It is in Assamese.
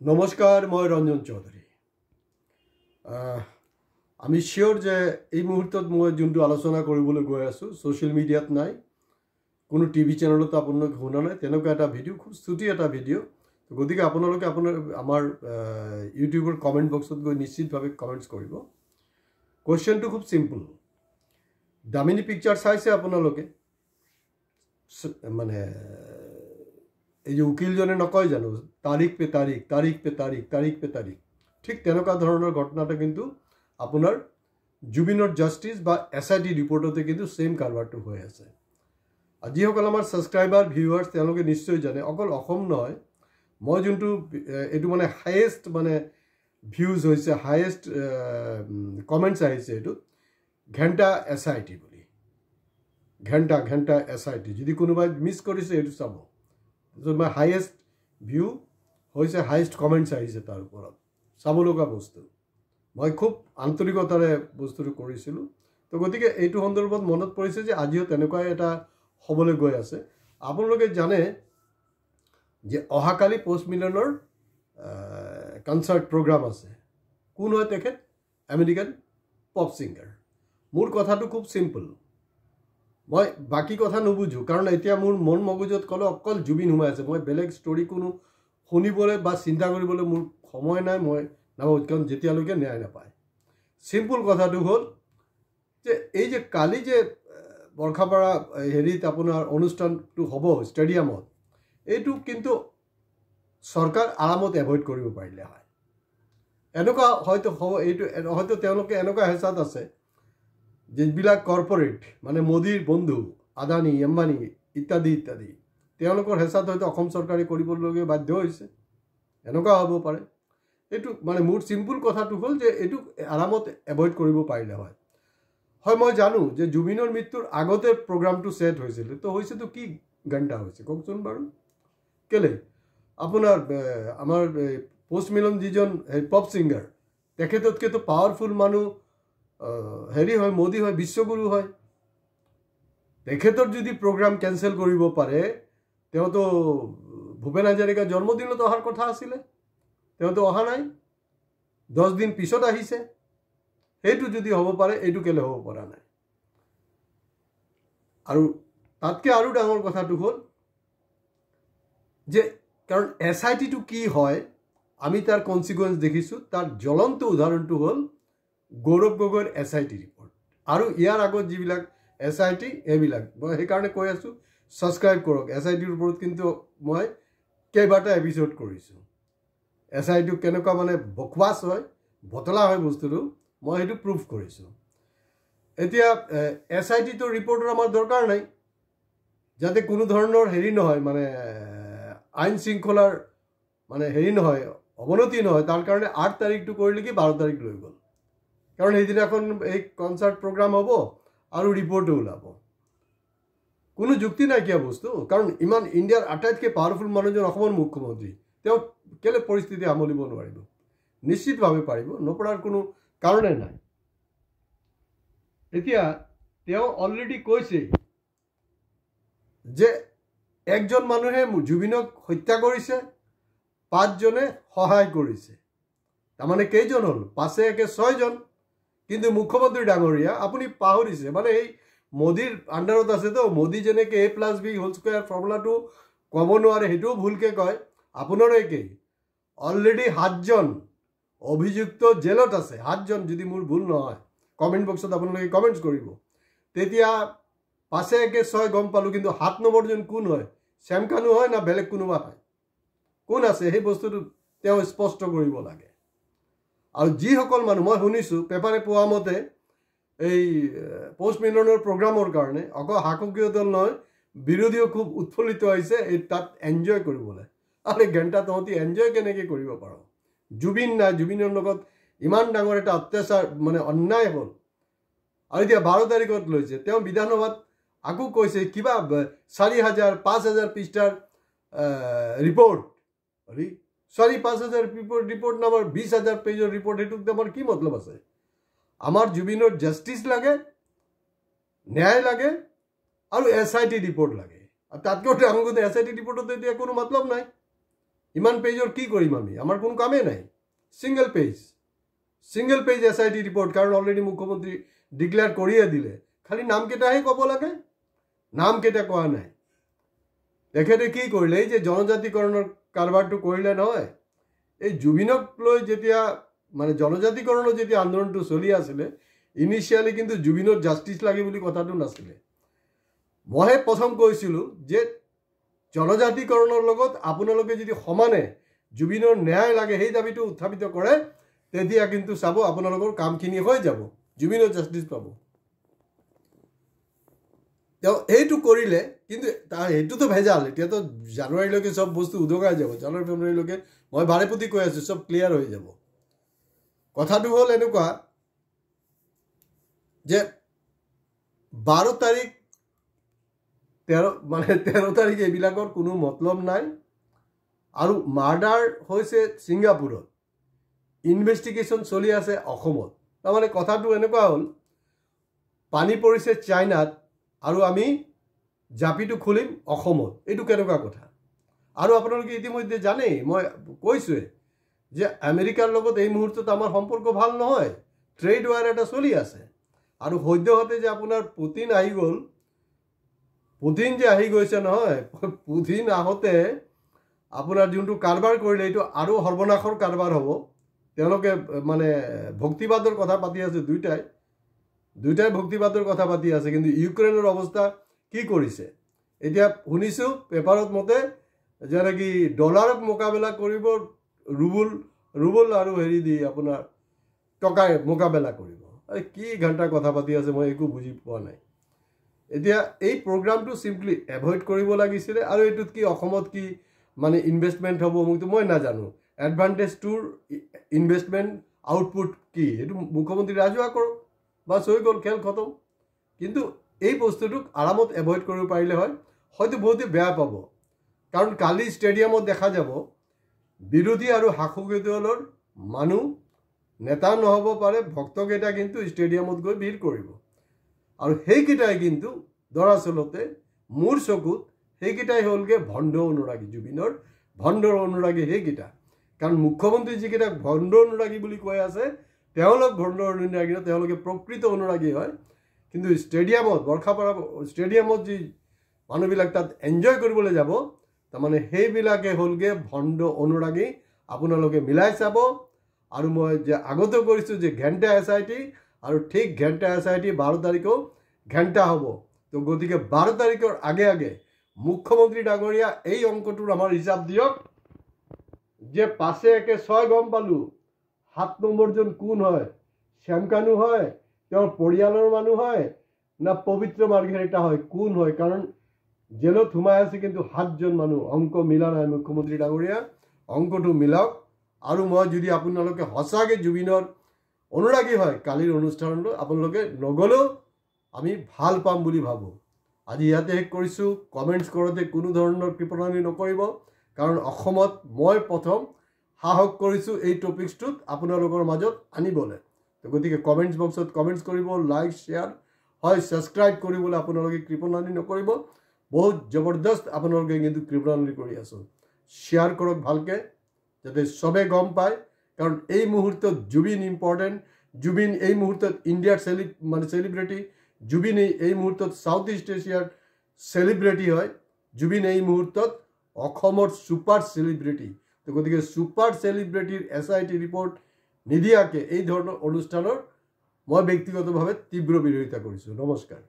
নমস্কাৰ মই ৰঞ্জন চৌধুৰী আমি শিওৰ যে এই মুহূৰ্তত মই যোনটো আলোচনা কৰিবলৈ গৈ আছো সোশ্যাল মিডিয়াত নাই কোনো টিভি চেনেলত আপোনালোকে শুনা নাই তেনেকুৱা এটা ভিডিঅ' খুব ছুটি এটা ভিডিঅ' গতিকে আপোনালোকে আমাৰ ইউটিউবৰ কমেণ্ট বক্সত গৈ নিশ্চিতভাৱে কমেণ্টছ কৰিব কোৱেশ্চনটো খুব সিম্পল দামিনী পিকচাৰ চাইছে আপোনালোকে মানে এই যে উকিলজনে নকয় জানো তাৰিখ পে তাৰিখ তাৰিখ পে তাৰিখ তাৰিখ পে তাৰিখ ঠিক তেনেকুৱা ধৰণৰ ঘটনাটা কিন্তু আপোনাৰ জুবিনৰ জাষ্টিস বা এসআইটি ৰিপৰ্টতে কিন্তু সেম কাৰবাৰটো হৈ আছে আৰু যিসকল আমাৰ সাবস্ক্ৰাইবাৰ ভিউৱাৰ্ছ তেওঁলোকে নিশ্চয় জানে অকল অসম নহয় মই যোনটো এটো মানে হাইয়েষ্ট মানে ভিউজ হৈছে হাইয়েষ্ট কমেন্টছ আহিছে এটো ঘণ্টা এসআইটি বুলি ঘণ্টা এসআইটি যদি কোনোবাই মিছ কৰিছে এটো চাব my highest view হৈছে highest comments আহিছে তাৰ ওপৰত চাব লগা বস্তু মই খুব আন্তৰিকতাৰে বস্তুটো কৰিছিলো তো গতিকে এইটো সন্দৰ্ভত মনত পৰিছে যে আজিও তেনেকুৱা এটা হ'বলৈ গৈ আছে আপোনালোকে জানে যে অহাকালি পোষ্ট মিলনৰ কনসাৰ্ট প্ৰগ্ৰাম আছে কোন হয় তেখেত আমেৰিকান পপ সিঙ্গাৰ মোৰ কথাটো খুব সিম্পল মই বাকি কথা নুবুঝো কাৰণ এতিয়া মোৰ মন মগজুত কলে অকল জুবিন হুমাই আছে মই বেলেগ ষ্টৰী কোনো শুনিবলৈ বা চিন্তা কৰিবলৈ মোৰ সময় নাই মই নাভাবো কাৰণ যেতিয়ালৈকে ন্যায় নাপায় সিম্পল কথাটো হ'ল যে এই যে কালি যে বৰখাপাৰা হেৰিত আপোনাৰ অনুষ্ঠানটো হ'ব ষ্টেডিয়ামত এইটো কিন্তু সৰকাৰ আৰামত এভয়েড কৰিব পাৰিলে হয় এনেকুৱা হয়তো এইটো হয়তো তেওঁলোকে এনেকুৱা হেঁচাত আছে যিবিলাক কৰ্পোৰেট মানে মোদীৰ বন্ধু আদানী আম্বানী ইত্যাদি ইত্যাদি তেওঁলোকৰ হেঁচাত হয়তো অসম চৰকাৰে কৰিবলগীয়া বাধ্য হৈছে এনেকুৱা হ'ব পাৰে এইটো মানে মোৰ সিম্পল কথাটো হ'ল যে এইটো আৰামত এভয়েড কৰিব পাৰিলে হয় হয় মই জানো যে জুবিনৰ মৃত্যুৰ আগতে প্ৰগ্ৰামটো সেট হৈছিল তো হৈছে তো কি ঘণ্টা হৈছে কওকচোন বাৰু কেলে আপোনাৰ আমাৰ পোষ্ট মিলন যিজন পপ সিঙ্গাৰ তেখেততকে তো পাৱাৰফুল মানুহ হেৰি হয় মোদী হয় বিশ্বগুৰু হয় তেখেতৰ যদি প্ৰগ্ৰাম কেনসেল কৰিব পাৰে তেওঁ তো ভূপেন হাজৰিকা জন্মদিনত অহাৰ কথা আছিল তেওঁ তো অহা নাই 10 দিন পিছত আহিছে এইটো যদি হ'ব পাৰে এইটো কেলে হ'ব পৰা নাই আৰু তাতকে আৰু ডাঙৰ কথাটো হ'ল যে কাৰণ এসআইটি টো কি হয় আমি তাৰ কনসিকুৱেন্স দেখিছো তাৰ জ্বলন্ত উদাহৰণটো হ'ল গৌৰৱ গগৈৰ এসআইটি ৰিপৰ্ট আৰু ইয়াৰ আগত যিবিলাক এসআইটি এইবিলাক মই সেই কাৰণে কৈ আছো সাবস্ক্ৰাইব কৰক এসআইটিৰ ওপৰত কিন্তু মই কেইবাটা এপিসোড কৰিছো এসআইটি কেনেকুৱা মানে বকৱাস হয় বতলা হয় বস্তুটো মই সেইটো প্ৰুফ কৰিছো এতিয়া এসআইটি তো ৰিপৰ্টৰ আমাৰ দৰকাৰ নাই যাতে কোনো ধৰণৰ হেৰি নহয় মানে আইন শৃংখলাৰ মানে হেৰি নহয় অৱনতি নহয় তাৰ কাৰণে 8 তাৰিখটো কৰিলে কি 12 তাৰিখ লৈ গ'ল কাৰণ এইদিনাখন এই কনসাৰ্ট প্ৰগ্ৰাম হ'ব আৰু ৰিপৰ্টও ওলাব কোনো যুক্তি নাইকিয়া বস্তু কাৰণ ইমান ইণ্ডিয়াৰ আটাইতকৈ পাৱাৰফুল মানুহজন অসমৰ মুখ্যমন্ত্ৰী তেওঁ কেলে পৰিস্থিতি সামলিব নোৱাৰিব নিশ্চিতভাৱে পাৰিব নপৰাৰ কোনো কাৰণেই নাই এতিয়া তেওঁ অলৰেডি কৈছে যে একজন মানুহে জুবিনক হত্যা কৰিছে 5 জনে সহায় কৰিছে তাৰমানে কেইজন হ'ল 5 একে 6 জন কিন্তু মুখ্যমন্ত্ৰী ডাঙৰীয়া আপুনি পাহৰিছে মানে এই মোদীৰ আন্ডাৰত আছে তো মোদী যেনেকে a+b² ফৰ্মুলাটো ক'ব নোৱাৰে হেটো ভুলকে কয় আপোনাৰ একে অলৰেডি 7 জন অভিযুক্ত জেলত আছে 7 জন যদি মোৰ ভুল নহয় কমেন্ট বক্সত আপোনালোকে কমেন্টছ কৰিব তেতিয়া 5 একে 6 গম পালো কিন্তু 7 নম্বৰ জন কোন হয় শ্যামকানু হয় না বেলেগ কোনোবা হয় কোন আছে সেই বস্তুটো তেওঁ স্পষ্ট কৰিব লাগে আৰু যিসকল মানুহ মই শুনিছো পেপাৰে পোৱা মতে এই পোষ্ট মিলনৰ প্ৰগ্ৰামৰ কাৰণে অক হাককীয় দল নহয় বিৰোধীও খুব উৎফুল্লিত হৈছে এই তাত এনজয় কৰিবলৈ আৰে ঘণ্টা তহঁতি এনজয় কেনেকৈ কৰিব পাৰ জুবিন না জুবিনৰ লগত ইমান ডাঙৰ এটা অত্যাচাৰ মানে অন্যায় হ'ল আৰু এতিয়া 12 তাৰিখত লৈছে তেওঁ বিধানসভাত আকু কৈছে কিবা 4000 5000 পৃষ্ঠাৰ ৰিপৰ্ট আৰে 4-5000 ৰিপৰ্ট নামৰ 20000 পেজৰ ৰিপৰ্ট হেতুক আমাৰ কি মতলব আছে আমাৰ জুবিনৰ জাষ্টিস লাগে ন্যায় লাগে আৰু এসআইটি ৰিপৰ্ট লাগে আৰু তাতকৈ ডাঙৰ কথা এসআইটি ৰিপৰ্টত এতিয়া কোনো মতলব নাই ইমান পেজৰ কি কৰিম আমি? আমাৰ কোনো কামেই নাই। সিঙ্গল পেজ SIT রিপোর্ট, কারণ অলরেডি মুখ্যমন্ত্রী ডিক্লেয়ার করিয়ে দিলে, খালি নাম কেটাহে কব লাগে, নাম কেটা কোৱা নাই। তেখেতে কি কৰিলে, এই যে জনজাতিকৰণৰ কাৰবাৰটো কৰিলে নহয়, এই জুবিনক লৈ যেতিয়া মানে জনজাতিকৰণৰ যেতিয়া আন্দোলনটো চলি আছিলে, ইনিশিয়ালি কিন্তু জুবিনৰ জাষ্টিছ লাগে বুলি কথাটো নাছিলে। মই প্ৰথম কৈছিলোঁ যে জনজাতিকৰণৰ লগত আপোনালোকে যদি সমানে জুবিনৰ ন্যায় লাগে সেই দাবীটো উত্থাপিত কৰে, তেতিয়া কিন্তু চাব আপোনালোকৰ কামখিনি হৈ যাব, জুবিনৰ জাষ্টিছ পাব। এইটো কৰিলে কিন্তু সেইটোতো ভেজাল। এতিয়াতো জানুৱাৰীলৈকে চব বস্তু উদগাই যাব, জানুৱাৰী ফেব্ৰুৱাৰীলৈকে মই বাৰেপতি কৈ আছোঁ চব ক্লিয়াৰ হৈ যাব। কথাটো হ'ল এনেকুৱা যে 12 তাৰিখ 13 তাৰিখ এইবিলাকৰ কোনো মতলব নাই। আৰু মাৰ্ডাৰ হৈছে ছিংগাপুৰত, ইনভেষ্টিগেশ্যন চলি আছে অসমত। তাৰমানে কথাটো এনেকুৱা হ'ল, পানী পৰিছে চাইনাত আৰু আমি জাপিটো খুলিম অসমত, এইটো কেনেকুৱা কথা? আৰু আপোনালোকে ইতিমধ্যে জানেই, মই কৈছোঁৱে যে আমেৰিকাৰ লগত এই মুহূৰ্তত আমাৰ সম্পৰ্ক ভাল নহয়, ট্ৰেড ৱাৰ এটা চলি আছে। আৰু সদ্যহতে যে আপোনাৰ পুতিন আহি গ'ল, পুতিন যে আহি গৈছে নহয়, পুতিন আহোঁতে আপোনাৰ যোনটো কাৰবাৰ কৰিলে এইটো আৰু সৰ্বনাশৰ কাৰবাৰ হ'ব। তেওঁলোকে মানে ভক্তিবাদৰ কথা পাতি আছে, দুইটাই ভক্তিবাদৰ কথা পাতি আছে, কিন্তু ইউক্ৰেইনৰ অৱস্থা কি কৰিছে এতিয়া শুনিছোঁ পেপাৰত মতে, যে নেকি ডলাৰক মোকাবিলা কৰিব ৰুবল আৰু হেৰি দি আপোনাৰ টকাই মোকাবিলা কৰিব। কি ঘণ্টা কথা পাতি আছে মই একো বুজি পোৱা নাই। এতিয়া এই প্ৰগ্ৰামটো চিম্পলি এভইড কৰিব লাগিছিলে। আৰু এইটোত কি অসমত কি মানে ইনভেষ্টমেণ্ট হ'ব মই নাজানো। এডভান্টেজ টুৰ ইনভেষ্টমেণ্ট আউটপুট কি এইটো মুখ্যমন্ত্ৰী ৰাজহুৱা কৰক, বাছ হৈ গ'ল, খেল খতম। কিন্তু এই বস্তুটোক আৰামত এভইড কৰিব পাৰিলে হয়, হয়তো বহুতে বেয়া পাব। কাৰণ কালি ষ্টেডিয়ামত দেখা যাব বিৰোধী আৰু শাসক দলৰ মানুহ, নেতা নহ'ব পাৰে, ভক্তকেইটা কিন্তু ষ্টেডিয়ামত গৈ ভিৰ কৰিব। আৰু সেইকেইটাই কিন্তু দৰাচলতে মোৰ চকুত সেইকেইটাই হ'লগৈ ভণ্ড অনুৰাগী, জুবিনৰ ভণ্ডৰ অনুৰাগী সেইকেইটা। কাৰণ মুখ্যমন্ত্ৰী যিকেইটা ভণ্ড অনুৰাগী বুলি কৈ আছে, তেওঁলোক ভণ্ড অনুৰাগী, তেওঁলোকে প্ৰকৃত অনুৰাগী হয়। কিন্তু ষ্টেডিয়ামত, বৰ্ষাপাৰা ষ্টেডিয়ামত যি মানুহবিলাক তাত এনজয় কৰিবলৈ যাব, তাৰমানে সেইবিলাকে হ'লগৈ ভণ্ড অনুৰাগী। আপোনালোকে মিলাই চাব। আৰু মই যে আগতেও কৰিছোঁ যে ঘণ্টা SIT, আৰু ঠিক ঘণ্টা SIT 12 তাৰিখেও ঘণ্টা হ'ব। তো গতিকে 12 তাৰিখৰ আগে মুখ্যমন্ত্ৰী ডাঙৰীয়া এই অংকটোৰ আমাৰ হিচাপ দিয়ক, যে 5 একে 6 গম পালোঁ 7 নম্বৰজন কোন হয়, শ্যামকানু হয়, তেওঁৰ পৰিয়ালৰ মানুহ হয়, না পবিত্ৰ মাৰ্ঘেৰিটা হয়, কোন হয়? কাৰণ জেলত সোমাই আছে কিন্তু 7জন মানুহ। অংক মিলা নাই মুখ্যমন্ত্ৰী ডাঙৰীয়া, অংকটো মিলাওক। আৰু মই যদি আপোনালোকে সঁচাকৈ জুবিনৰ অনুৰাগী হয়, কালিৰ অনুষ্ঠানটো আপোনালোকে নগ'লেও আমি ভাল পাম বুলি ভাবোঁ। আজি ইয়াতে শেষ কৰিছোঁ। কমেণ্টছ কৰোঁতে কোনো ধৰণৰ কৃপণালি নকৰিব, কাৰণ অসমত মই প্ৰথম সাহস কৰিছোঁ এই টপিকছটোত আপোনালোকৰ মাজত আনিবলৈ। গতিকে কমেণ্টছ বক্সত কমেণ্টছ কৰিব, লাইক শ্বেয়াৰ হয়, ছাবস্ক্ৰাইব কৰিবলৈ আপোনালোকে কৃপণালি নকৰিব। বহুত জবৰদস্ত আপোনালোকে কিন্তু কৃপণালি কৰি আছোঁ। শ্বেয়াৰ কৰক ভালকৈ, যাতে চবে গম পায়। কাৰণ এই মুহূৰ্তত জুবিন ইম্পৰ্টেণ্ট। জুবিন এই মুহূৰ্তত ইণ্ডিয়াৰ চেলিব্ৰিটি। জুবিন এই মুহূৰ্তত সাউথ ইষ্ট এছিয়াৰ চেলিব্ৰিটি হয়। জুবিন এই মুহূৰ্তত অসমৰ ছুপাৰ চেলিব্ৰিটি। তো গতিকে ছুপাৰ চেলিব্ৰিটিৰ SIT ৰিপৰ্ট নিদিয়াকৈ এই ধৰণৰ অনুষ্ঠানৰ মই ব্যক্তিগতভাৱে তীব্ৰ বিৰোধিতা কৰিছোঁ। নমস্কাৰ।